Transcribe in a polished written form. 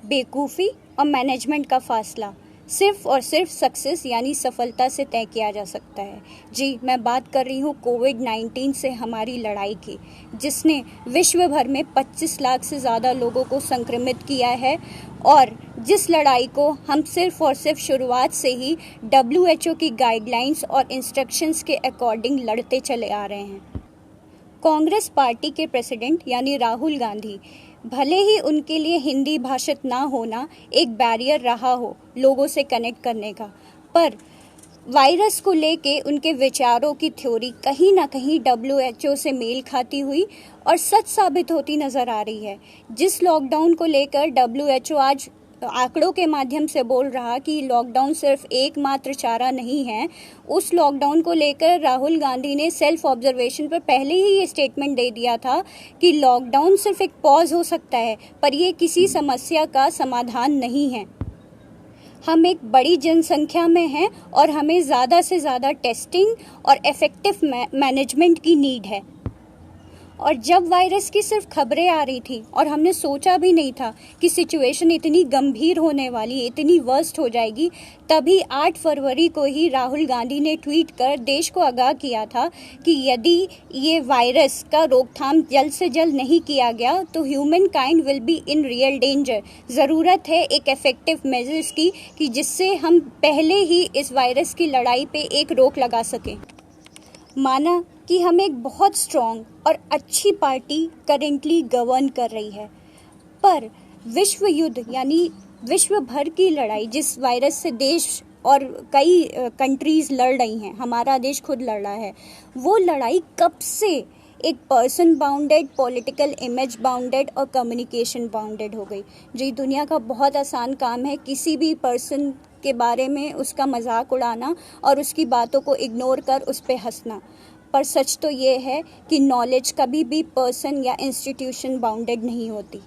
बेवकूफ़ी और मैनेजमेंट का फासला सिर्फ और सिर्फ सक्सेस यानी सफलता से तय किया जा सकता है। जी, मैं बात कर रही हूँ कोविड-19 से हमारी लड़ाई की, जिसने विश्व भर में 25 लाख से ज़्यादा लोगों को संक्रमित किया है और जिस लड़ाई को हम सिर्फ और सिर्फ शुरुआत से ही WHO की गाइडलाइंस और इंस्ट्रक्शंस के अकॉर्डिंग लड़ते चले आ रहे हैं। कांग्रेस पार्टी के प्रेसिडेंट यानी राहुल गांधी, भले ही उनके लिए हिंदी भाषित ना होना एक बैरियर रहा हो लोगों से कनेक्ट करने का, पर वायरस को लेके उनके विचारों की थ्योरी कहीं ना कहीं WHO से मेल खाती हुई और सच साबित होती नजर आ रही है। जिस लॉकडाउन को लेकर WHO आज आंकड़ों के माध्यम से बोल रहा कि लॉकडाउन सिर्फ एकमात्र चारा नहीं है, उस लॉकडाउन को लेकर राहुल गांधी ने सेल्फ ऑब्जर्वेशन पर पहले ही ये स्टेटमेंट दे दिया था कि लॉकडाउन सिर्फ एक पॉज हो सकता है, पर ये किसी समस्या का समाधान नहीं है। हम एक बड़ी जनसंख्या में हैं और हमें ज़्यादा से ज़्यादा टेस्टिंग और इफ़ेक्टिव मैनेजमेंट की नीड है। और जब वायरस की सिर्फ खबरें आ रही थी और हमने सोचा भी नहीं था कि सिचुएशन इतनी गंभीर होने वाली है, इतनी वर्स्ट हो जाएगी, तभी 8 फरवरी को ही राहुल गांधी ने ट्वीट कर देश को आगाह किया था कि यदि ये वायरस का रोकथाम जल्द से जल्द नहीं किया गया तो human kind will be in real danger. ज़रूरत है एक इफेक्टिव मेजर्स की कि जिससे हम पहले ही इस वायरस की लड़ाई पे एक रोक लगा सकें। माना कि हम एक बहुत स्ट्रॉन्ग और अच्छी पार्टी करेंटली गवर्न कर रही है, पर विश्व युद्ध यानी विश्व भर की लड़ाई जिस वायरस से देश और कई कंट्रीज़ लड़ रही हैं, हमारा देश खुद लड़ रहा है, वो लड़ाई कब से एक person bounded, political image bounded और कम्युनिकेशन बाउंडेड हो गई। जी, दुनिया का बहुत आसान काम है किसी भी पर्सन के बारे में उसका मजाक उड़ाना और उसकी बातों को इग्नोर कर उस पर हंसना, पर सच तो ये है कि नॉलेज कभी भी पर्सन या इंस्टीट्यूशन बाउंडेड नहीं होती।